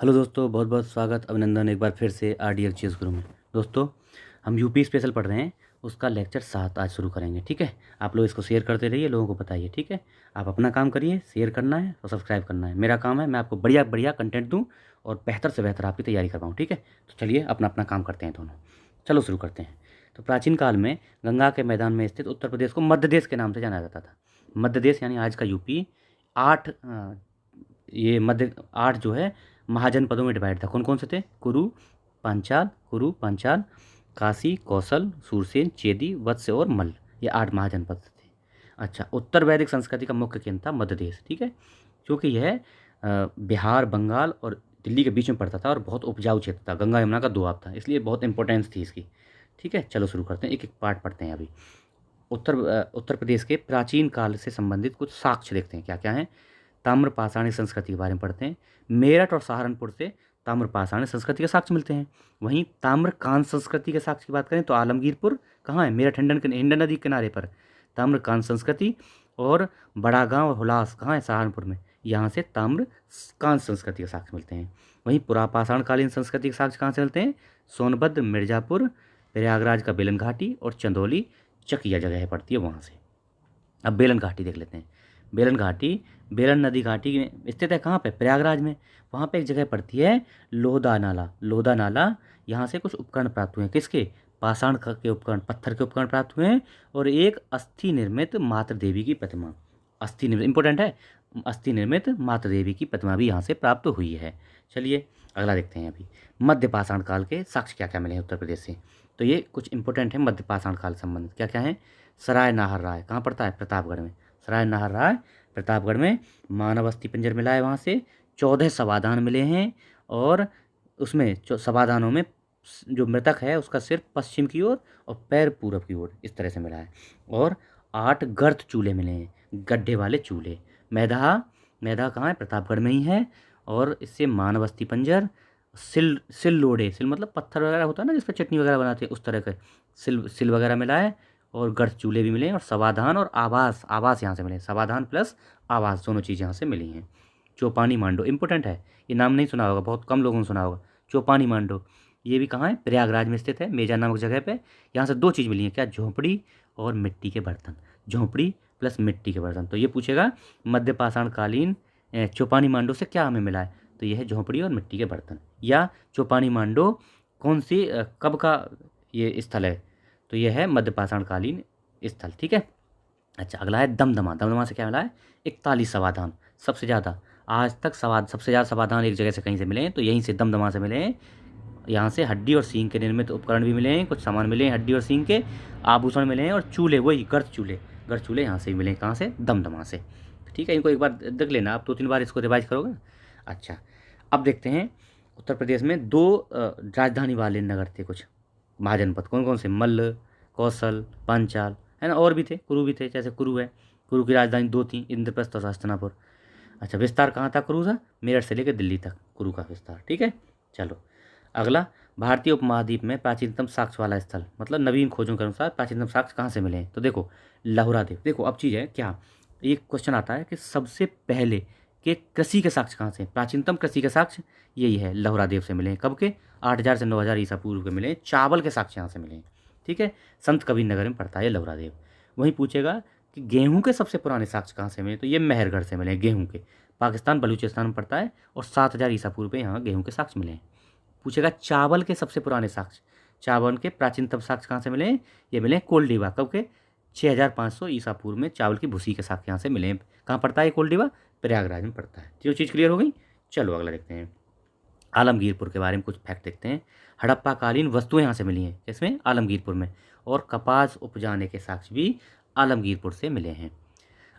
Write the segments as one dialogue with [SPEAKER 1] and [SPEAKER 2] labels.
[SPEAKER 1] Hello दोस्तों, बहुत बहुत स्वागत, अभिनंदन एक बार फिर से RDLGS गुरु में। दोस्तों, हम यूपी स्पेशल पढ़ रहे हैं। उसका लेक्चर 7 आज शुरू करेंगे। ठीक है, आप लोग इसको शेयर करते रहिए, लोगों को बताइए। ठीक है, आप अपना काम करिए, शेयर करना है और सब्सक्राइब करना है। मेरा काम है मैं आपको बढ़िया बढ़िया कंटेंट दूँ और बेहतर से बेहतर आपकी तैयारी करवाऊँ। ठीक है, तो चलिए अपना अपना काम करते हैं दोनों। चलो शुरू करते हैं। तो प्राचीन काल में गंगा के मैदान में स्थित उत्तर प्रदेश को मध्य देश के नाम से जाना जाता था। मध्य देश यानी आज का यूपी। आठ ये मध्य 8 जो है महाजनपदों में डिवाइड था। कौन कौन से थे? कुरु पांचाल, काशी, कौशल, सूरसेन, चेदी, वत्स और मल्ल। ये 8 महाजनपद थे। अच्छा, उत्तर वैदिक संस्कृति का मुख्य केंद्र था मध्य देश। ठीक है, क्योंकि यह बिहार, बंगाल और दिल्ली के बीच में पड़ता था और बहुत उपजाऊ क्षेत्र था। गंगा यमुना का दोआब था, इसलिए बहुत इंपॉर्टेंस थी इसकी। ठीक है, चलो शुरू करते हैं, एक एक पार्ट पढ़ते हैं अभी। उत्तर प्रदेश के प्राचीन काल से संबंधित कुछ साक्ष्य देखते हैं क्या क्या है। ताम्रपाषाणी संस्कृति के बारे में पढ़ते हैं। मेरठ और सहारनपुर से ताम्रपाषाणी संस्कृति के साक्ष्य मिलते हैं। वहीं ताम्रकांत संस्कृति के साक्ष्य की बात करें तो आलमगीरपुर कहाँ है? मेरठ हिंडन नदी के किनारे पर ताम्रकांत संस्कृति। और बड़ा गांव और हुलास कहाँ है? सहारनपुर में। यहाँ से ताम्रकांत संस्कृति के साक्ष्य मिलते हैं। वहीं पुरापाषाण कालीन संस्कृति के साक्ष्य कहाँ से मिलते हैं? सोनभद्र, मिर्जापुर, प्रयागराज का बेलन घाटी और चंदौली चकिया जगह पड़ती है वहाँ से। अब बेलन घाटी देख लेते हैं। बेलन घाटी बेलन नदी घाटी में स्थित है। कहाँ पे? प्रयागराज में। वहाँ पे एक जगह पड़ती है लोहदा नाला। लोहदा नाला, यहाँ से कुछ उपकरण प्राप्त हुए हैं। किसके? पाषाण के उपकरण, पत्थर के उपकरण प्राप्त हुए हैं। और एक अस्थि निर्मित मातृ देवी की प्रतिमा, अस्थि निर्मित इंपॉर्टेंट है, अस्थि निर्मित मातृ देवी की प्रतिमा भी यहाँ से प्राप्त हुई है। चलिए अगला देखते हैं अभी। मध्य पाषाण काल के साक्ष्य क्या क्या मिले हैं उत्तर प्रदेश से। तो ये कुछ इंपॉर्टेंट है मध्य पाषाण काल संबंधित। क्या क्या है? सराय नाहर राय कहाँ पड़ता है? प्रतापगढ़ में। सराय नाहर राय प्रतापगढ़ में। मानव अस्थि पंजर मिला है वहाँ से। 14 समाधान मिले हैं। और उसमें समाधानों में जो मृतक है उसका सिर पश्चिम की ओर और पैर पूरब की ओर इस तरह से मिला है। और 8 गर्त चूल्हे मिले हैं, गड्ढे वाले चूल्हे। मैदा मैदा कहाँ है? प्रतापगढ़ में ही है। और इससे मानव अस्थि पंजर, सिल लोड़े, सिल मतलब पत्थर वगैरह होता है ना जिस पर चटनी वगैरह बनाते हैं, उस तरह का सिल सिल वगैरह मिला है। और गर्त चूल्हे भी मिले हैं। और समाधान और आवास, आवास यहाँ से मिले। समाधान प्लस आवास दोनों चीज़ यहाँ से मिली हैं। चौपानी मांडो इंपॉर्टेंट है, ये नाम नहीं सुना होगा, बहुत कम लोगों ने सुना होगा। चौपानी मांडो ये भी कहाँ है? प्रयागराज में स्थित है, मेजा नामक जगह पे। यहाँ से 2 चीज़ मिली हैं। क्या? झोंपड़ी और मिट्टी के बर्तन। झोंपड़ी प्लस मिट्टी के बर्तन। तो ये पूछेगा मध्य पाषाण कालीन चौपानी मांडो से क्या हमें मिला है? तो यह है झोंपड़ी और मिट्टी के बर्तन। या चौपानी मांडो कौन सी कब का ये स्थल है? तो यह है मध्य पाषाण कालीन स्थल। ठीक है। अच्छा, अगला है दमदमा। दमदमा से क्या मिला है? 41 समाधान, सबसे ज़्यादा आज तक सबसे ज़्यादा समाधान एक जगह से कहीं से मिले हैं तो यहीं से दमदमा से मिले हैं। यहाँ से हड्डी और सींग के निर्मित उपकरण भी मिले हैं, कुछ सामान मिले हैं हड्डी और सींग के, आभूषण मिले हैं और चूल्हे, वही गर्त चूल्हे यहाँ से भी मिले हैं। कहाँ से? दमदमा से। ठीक है, इनको एक बार देख लेना, आप 2-3 बार इसको रिवाइज करोगे ना। अच्छा, अब देखते हैं उत्तर प्रदेश में 2 राजधानी वाले नगर थे कुछ महाजनपद। कौन कौन से? मल्ल, कौशल, पांचाल, है ना। और भी थे, कुरु भी थे, जैसे कुरु है। कुरु की राजधानी 2 थी, इंद्रप्रस्थ और हस्तिनापुर। अच्छा, विस्तार कहाँ था कुरु का? मेरठ से लेकर दिल्ली तक कुरु का विस्तार। ठीक है, चलो अगला। भारतीय उपमहाद्वीप में प्राचीनतम साक्ष्य वाला स्थल, मतलब नवीन खोजों के अनुसार प्राचीनतम साक्ष्य कहाँ से मिले हैं? तो देखो लहुरा देव। देखो अब चीज़ है क्या, एक क्वेश्चन आता है कि सबसे पहले के कृषि के साक्ष्य कहाँ से? प्राचीनतम कृषि के साक्ष्य यही है, लहुरा देव से मिले हैं। कब के? 8000 से 9000 ईसा पूर्व के मिले हैं। चावल के साक्ष्य यहाँ से मिले हैं। ठीक है, संत कबीर नगर में पड़ता है लहुरा देव। वहीं पूछेगा कि गेहूं के सबसे पुराने साक्ष्य कहाँ से मिले? तो ये मेहरगढ़ से मिले हैं गेहूं के। पाकिस्तान बलूचिस्तान में पड़ता है और 7000 ईसा पूर्व पे यहाँ गेहूं के साक्ष्य मिले हैं। पूछेगा चावल के सबसे पुराने साक्ष्य, चावल के प्राचीनतम साक्ष्य कहाँ से मिले हैं? ये मिले हैं कोलडीबा। कब के? 6500 ईसा पूर्व में चावल की भूसी के साक्ष्य यहाँ से मिले हैं। कहाँ पड़ता है कोलडीबा? प्रयागराज में पड़ता है। जो चीज़ क्लियर हो गई। चलो अगला देखते हैं। आलमगीरपुर के बारे में कुछ फैक्ट देखते हैं। हड़प्पा कालीन वस्तुएं यहाँ से मिली हैं, इसमें आलमगीरपुर में। और कपास उपजाने के साक्ष्य भी आलमगीरपुर से मिले हैं।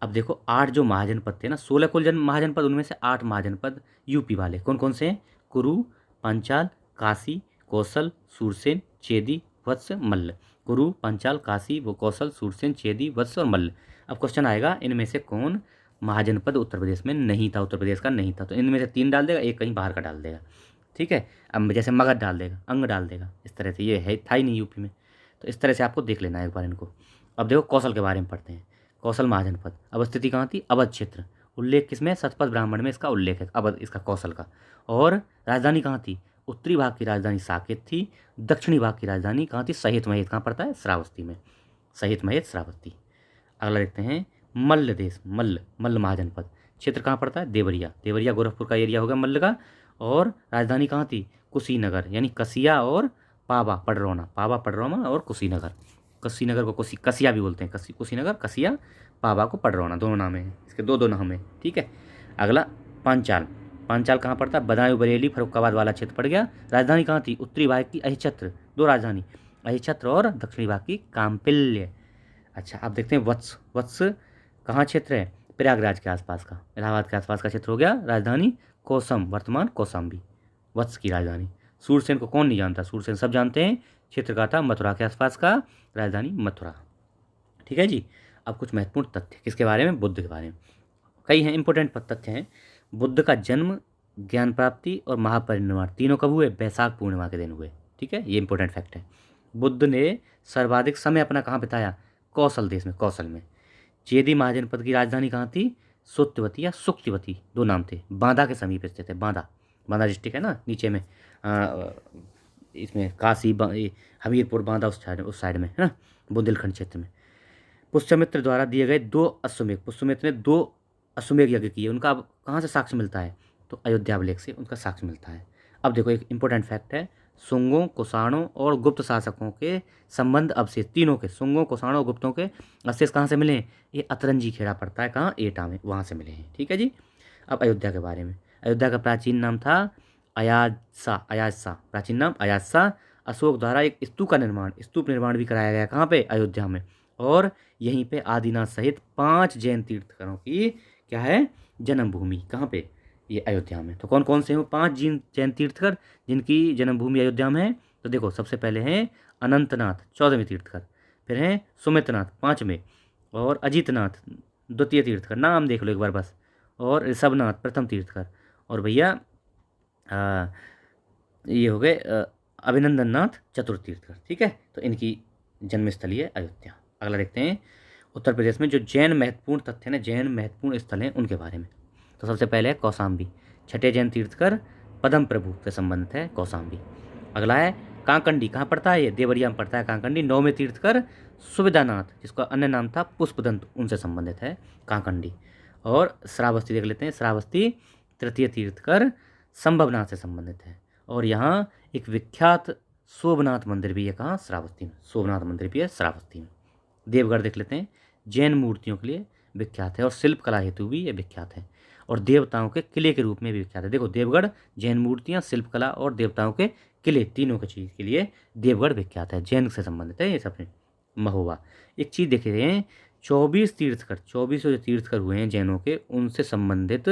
[SPEAKER 1] अब देखो 8 जो महाजनपद थे ना, 16 कुल महाजनपद, उनमें से 8 महाजनपद यूपी वाले कौन कौन से हैं? कुरु, पंचाल, काशी, कौशल, सूरसेन, चेदी, वत्स, मल्ल। कुरु, पंचाल, काशी, वो कौशल, सूरसेन, चेदी, वत्स और मल्ल। अब क्वेश्चन आएगा इनमें से कौन महाजनपद उत्तर प्रदेश में नहीं था, उत्तर प्रदेश का नहीं था? तो इनमें से 3 डाल देगा, एक कहीं बाहर का डाल देगा। ठीक है, अब जैसे मगध डाल देगा, अंग डाल देगा, इस तरह से। ये है था ही नहीं यूपी में, तो इस तरह से आपको देख लेना है एक बार इनको। अब देखो कौशल के बारे में पढ़ते हैं। कौशल महाजनपद, अब स्थिति कहाँ थी? अवध क्षेत्र। उल्लेख किसमें? शतपथ ब्राह्मण में इसका उल्लेख है, अवध इसका कौशल का। और राजधानी कहाँ थी? उत्तरी भाग की राजधानी साकेत थी, दक्षिणी भाग की राजधानी कहाँ थी? सहित महित कहाँ पड़ता है? श्रावस्ती में, सहित महित श्रावस्ती। अगला देखते हैं मल्ल देश, मल्ल महाजनपद, क्षेत्र कहाँ पड़ता है? देवरिया, देवरिया गोरखपुर का एरिया होगा मल्ल का। और राजधानी कहाँ थी? कुशीनगर, यानी कसिया और पावा पडरौना और कुशीनगर। कुशीनगर को कसिया भी बोलते हैं, कुशीनगर, कसिया, पावा को पडरौना, दोनों नाम हैं इसके, दो नाम हैं, ठीक है। अगला पांचाल, पांचाल कहाँ पड़ता है? बदायूं बरेली फर्रुखाबाद वाला क्षेत्र पड़ गया। राजधानी कहाँ थी? उत्तरी भाग की अहिछत्र, दो राजधानी, अहिछत्र, और दक्षिणी भाग की काम्पिल्य। अच्छा, अब देखते हैं वत्स, वत्स कहाँ क्षेत्र है? प्रयागराज के आसपास का, इलाहाबाद के आसपास का क्षेत्र हो गया। राजधानी कोसम, वर्तमान कौशाम्बी, वत्स की राजधानी। सूरसेन को कौन नहीं जानता? सूरसेन सब जानते हैं। क्षेत्र का था मथुरा के आसपास का, राजधानी मथुरा, ठीक है जी। अब कुछ महत्वपूर्ण तथ्य किसके बारे में? बुद्ध के बारे में। कई हैं, इंपॉर्टेंट तथ्य हैं। बुद्ध का जन्म, ज्ञान प्राप्ति और महापरिनिर्वाण तीनों कब हुए? बैसाख पूर्णिमा के दिन हुए, ठीक है, ये इंपॉर्टेंट फैक्ट है। बुद्ध ने सर्वाधिक समय अपना कहाँ बिताया? कौशल देश में, कौशल में। चेदी महाजनपद की राजधानी कहाँ थी? सुत्यवती या सुक्तिवती, दो नाम थे, बांदा के समीप स्थित है, बांदा, बांदा डिस्ट्रिक्ट है ना नीचे में, इसमें काशी हमीरपुर बांदा उस साइड में है ना, बुंदेलखंड क्षेत्र में। पुष्यमित्र द्वारा दिए गए 2 अश्वमेध, पुष्यमित्र ने 2 अश्वमेध यज्ञ किए, उनका अब कहाँ से साक्ष्य मिलता है? तो अयोध्या अभिलेख से उनका साक्ष्य मिलता है। अब देखो एक इंपॉर्टेंट फैक्ट है, शुंगों, कुषाणों और गुप्त शासकों के संबंध अवशेष, तीनों के, शुंगों, कुषाणों और गुप्तों के अवशेष कहाँ से मिले हैं? ये अतरंजी खेड़ा पड़ता है, कहाँ? एटा में, वहाँ से मिले हैं, ठीक है जी। अब अयोध्या के बारे में, अयोध्या का प्राचीन नाम था अयाजसा, अयाजसा, प्राचीन नाम अयाजसा। अशोक द्वारा एक स्तूप निर्माण भी कराया गया, कहाँ पे? अयोध्या में। और यहीं पे आदिनाथ सहित 5 जैन तीर्थंकरों की क्या है? जन्मभूमि, कहाँ पे? ये अयोध्या में। तो कौन कौन से हैं वो 5 जैन तीर्थकर जिनकी जन्मभूमि अयोध्या में है? तो देखो सबसे पहले हैं अनंतनाथ, 14वें तीर्थकर, फिर हैं सुमितनाथ, 5वें, और अजीतनाथ, 2 तीर्थकर, नाम देख लो एक बार बस, और ऋषभनाथ, प्रथम तीर्थकर, और भैया ये हो गए अभिनंदन नाथ, चतुर्थ तीर्थकर, ठीक है। तो इनकी जन्मस्थली है अयोध्या। अगला देखते हैं उत्तर प्रदेश में जो जैन महत्वपूर्ण तथ्य हैं ना, जैन महत्वपूर्ण स्थल हैं उनके बारे में। तो सबसे पहले है कौशाम्बी, छठे जैन तीर्थकर पदम प्रभु से संबंधित है कौशाम्बी। अगला है कांकंडी, कहाँ पड़ता है? ये देवरिया में पड़ता है कांकंडी, 9वें तीर्थकर सुविधानाथ, जिसका अन्य नाम था पुष्पदंत, उनसे संबंधित है कांकंडी। और श्रावस्ती देख लेते हैं, श्रावस्ती तृतीय तीर्थकर संभवनाथ से संबंधित है। और यहाँ एक विख्यात सोमनाथ मंदिर भी है, कहाँ? श्रावस्ती में, सोमनाथ मंदिर भी है श्रावस्ती में। देवगढ़ देख लेते हैं, जैन मूर्तियों के लिए विख्यात है और शिल्प कला हेतु भी ये विख्यात है, और देवताओं के किले के रूप में भी विख्यात है। देखो देवगढ़, जैन मूर्तियाँ, शिल्प कला और देवताओं के किले, तीनों की चीज़ के लिए देवगढ़ विख्यात है, जैन से संबंधित है ये सब। महोबा, एक चीज़ देख रहे हैं, 24 तीर्थकर, 24 जो तीर्थकर हुए हैं जैनों के, उनसे संबंधित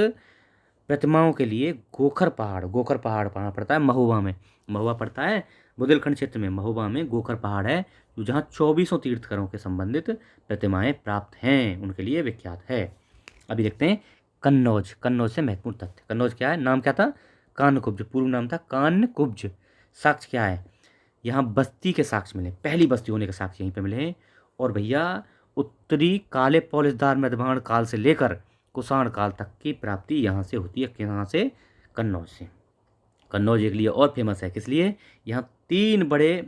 [SPEAKER 1] प्रतिमाओं के लिए गोखर पहाड़ कहाँ पड़ता है? महोबा में, महोबा पड़ता है बुंदेलखंड क्षेत्र में, महोबा में गोखर पहाड़ है, जो जहाँ 24 तीर्थकरों के संबंधित प्रतिमाएं प्राप्त हैं, उनके लिए विख्यात है। अभी देखते हैं कन्नौज, कन्नौज से महत्वपूर्ण तथ्य। कन्नौज क्या है? नाम क्या था? कान्यकुब्ज, पूर्व नाम था कान्यकुब्ज। साक्ष्य क्या है? यहाँ बस्ती के साक्ष्य मिले, पहली बस्ती होने के साक्ष्य यहीं पे मिले हैं। और भैया उत्तरी काले पॉलिशदार निर्माण काल से लेकर कुषाण काल तक की प्राप्ति यहाँ से होती है, यहाँ से? कन्नौज से। कन्नौज एक लिए और फेमस है, किस लिए? यहाँ 3 बड़े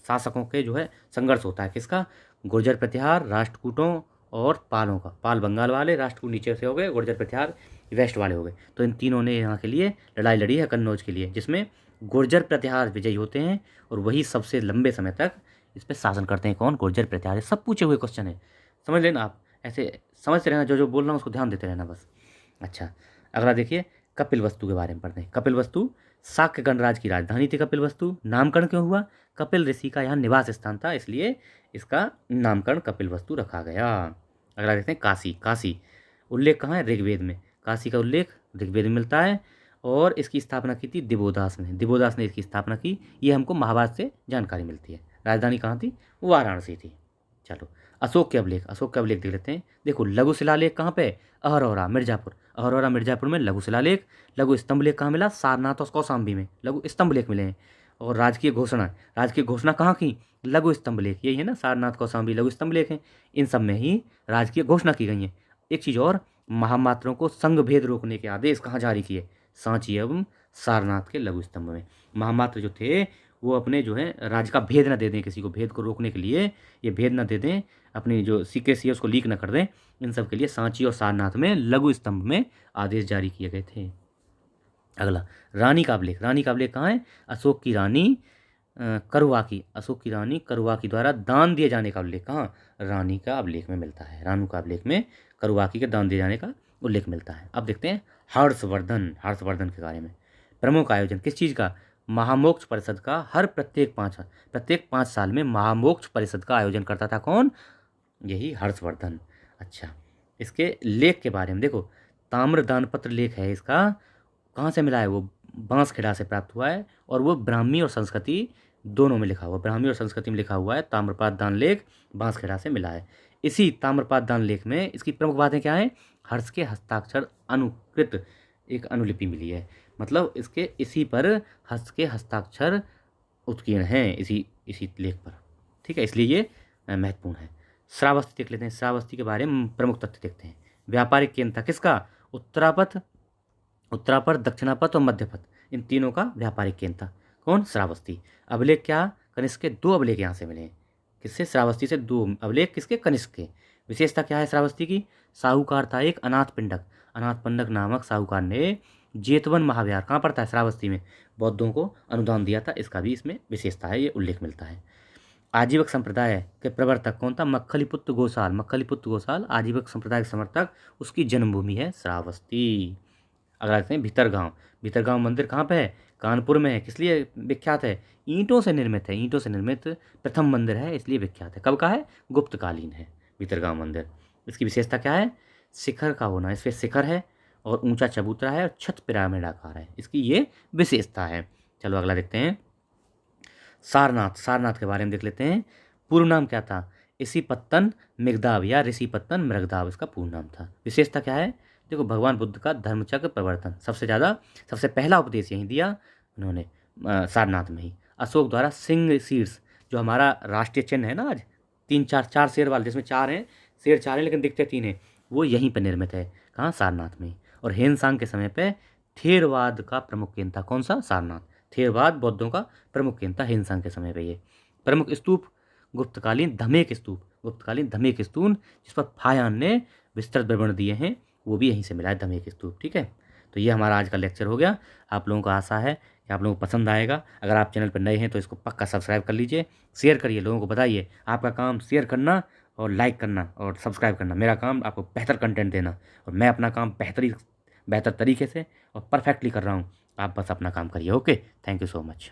[SPEAKER 1] शासकों के जो है संघर्ष होता है, किसका? गुर्जर प्रतिहार, राष्ट्रकूटों और पालों का। पाल बंगाल वाले, राष्ट्रकूट नीचे से हो गए, गुर्जर प्रतिहार वेस्ट वाले हो गए। तो इन तीनों ने यहाँ के लिए लड़ाई लड़ी है कन्नौज के लिए, जिसमें गुर्जर प्रतिहार विजयी होते हैं और वही सबसे लंबे समय तक इस पर शासन करते हैं। कौन? गुर्जर प्रतिहार। सब पूछे हुए क्वेश्चन है, समझ लेना आप, ऐसे समझते रहना, जो जो बोल रहा हूँ उसको ध्यान देते रहना बस। अच्छा, अगला देखिए कपिलवस्तु के बारे में पढ़ते हैं। कपिलवस्तु शाक्य गणराज की राजधानी थी। कपिलवस्तु नामकरण क्यों हुआ? कपिल ऋषि का यहाँ निवास स्थान था, इसलिए इसका नामकरण कपिलवस्तु रखा गया। अगला देखते हैं काशी, काशी उल्लेख कहाँ है? ऋग्वेद में, काशी का उल्लेख ऋग्वेद में मिलता है, और इसकी स्थापना की थी दिवोदास ने, दिवोदास ने इसकी स्थापना की, ये हमको महाभारत से जानकारी मिलती है। राजधानी कहाँ थी? वाराणसी थी। चलो अशोक के अभिलेख, अशोक के अभिलेख देख लेते हैं। देखो लघु शिलालेख कहाँ पे? अहरौरा, मिर्जापुर, अहरौरा मिर्जापुर में लघु शिलालेख। लघु स्तंभलेख कहाँ मिला? सारनाथ और कौशाम्बी में लघु स्तंभलेख मिले हैं। और राजकीय घोषणा, राजकीय घोषणा कहाँ की? लघु स्तंभलेख, यही है ना, सारनाथ कौशाम्बी लघु स्तंभलेख हैं, इन सब में ही राजकीय घोषणा की गई है। एक चीज़ और, महामात्रों को संघ भेद रोकने के आदेश कहाँ जारी किए? सांची एवं सारनाथ के लघु स्तंभ में। महामात्र जो थे वो अपने जो है राज्य का भेद न दे दें, किसी को भेद को रोकने के लिए, ये भेद न दे दें, अपनी जो सीक्रेसी है उसको लीक न कर दें, इन सब के लिए सांची और सारनाथ में लघु स्तंभ में आदेश जारी किए गए थे। अगला, रानी का अभिलेख। रानी का अभिलेख कहाँ है? अशोक की रानी करुआ की, अशोक की रानी करुआ की द्वारा दान दिए जाने का उल्लेख कहाँ? रानी का अभिलेख में मिलता है। रानू का अभिलेख में करुआकी के दान दिए जाने का उल्लेख मिलता है। अब देखते हैं हर्षवर्धन, हर्षवर्धन के बारे में। प्रमुख आयोजन किस चीज़ का? महामोक्ष परिषद का। हर प्रत्येक 5 साल में महामोक्ष परिषद का आयोजन करता था कौन? यही हर्षवर्धन। अच्छा, इसके लेख के बारे में देखो, ताम्रदान पत्र लेख है इसका, कहाँ से मिला है? वो बांसखेड़ा से प्राप्त हुआ है, और वो ब्राह्मी और संस्कृति दोनों में लिखा हुआ, ब्राह्मी और संस्कृति में लिखा हुआ है। ताम्रपाद दान लेख बांसखेड़ा से मिला है। इसी ताम्रपाद दान लेख में इसकी प्रमुख बातें क्या हैं? हर्ष के हस्ताक्षर अनुकृत एक अनुलिपि मिली है, मतलब इसके इसी पर हर्ष के हस्ताक्षर उत्कीर्ण हैं, इसी इसी लेख पर, ठीक है, इसलिए ये महत्वपूर्ण है। श्रावस्ती देख लेते हैं। श्रावस्ती के बारे में प्रमुख तथ्य देखते हैं। व्यापारिक केंद्र था किसका? उत्तरापथ, उत्तरापथ, दक्षिणापथ और मध्यपथ, इन तीनों का व्यापारिक केंद्र था कौन? श्रावस्ती। अभिलेख क्या? कनिष्क के 2 अभिलेख यहाँ से मिले हैं। किससे? श्रावस्ती से 2 अभिलेख। किसके? कनिष्क के। विशेषता क्या है श्रावस्ती की? साहूकार था एक अनाथ पिंडक, अनाथ पिंडक नामक साहूकार ने जेतवन महाविहार कहाँ पड़ता है? श्रावस्ती में, बौद्धों को अनुदान दिया था, इसका भी इसमें विशेषता है, ये उल्लेख मिलता है। आजीवक संप्रदाय के प्रवर्तक कौन था? मक्खलीपुत्र गोसाल। मक्खलीपुत्र गोसाल आजीवक संप्रदाय के समर्थक, उसकी जन्मभूमि है श्रावस्ती। अगला देखते हैं भीतरगांव। भीतरगांव मंदिर कहाँ पे है? कानपुर में है। किस लिए विख्यात है? ईंटों से निर्मित है, ईंटों से निर्मित प्रथम मंदिर है, इसलिए विख्यात है। कब का है? गुप्तकालीन है भीतरगांव मंदिर। इसकी विशेषता क्या है? शिखर का होना, इस पर शिखर है और ऊंचा चबूतरा है और छत पिरामिड आकार है, इसकी ये विशेषता है। चलो अगला देखते हैं सारनाथ। सारनाथ के बारे में देख लेते हैं। पूर्व नाम क्या था? ऋषिपत्तन मृगदाव या ऋषिपत्तन मृगदाव इसका पूर्ण नाम था। विशेषता क्या है? देखो, भगवान बुद्ध का धर्मचक्र प्रवर्तन, सबसे पहला उपदेश यहीं दिया उन्होंने, सारनाथ में ही। अशोक द्वारा सिंह शीर्ष, जो हमारा राष्ट्रीय चिन्ह है ना आज, 3 4 शेर वाले, जिसमें 4 हैं, शेर 4 हैं लेकिन दिखते 3 हैं, वो यहीं पर निर्मित है। कहाँ? सारनाथ में। और हेनसांग के समय पे थेरवाद का प्रमुख केंद्र था कौन सा? सारनाथ। थेरवाद बौद्धों का प्रमुख केंद्र था हेनसांग के समय पे ये। प्रमुख स्तूप गुप्तकालीन धमेक स्तूप, गुप्तकालीन धमेक स्तूप, जिस पर फायान ने विस्तृत विवरण दिए हैं, वो भी यहीं से मिला है, धमेक स्तूप। ठीक है, तो ये हमारा आज का लेक्चर हो गया। आप लोगों को आशा है कि आप लोगों को पसंद आएगा। अगर आप चैनल पर नए हैं तो इसको पक्का सब्सक्राइब कर लीजिए, शेयर करिए, लोगों को बताइए। आपका काम शेयर करना और लाइक करना और सब्सक्राइब करना, मेरा काम आपको बेहतर कंटेंट देना, और मैं अपना काम बेहतर तरीके से और परफेक्टली कर रहा हूँ। आप बस अपना काम करिए। Okay, thank you so much.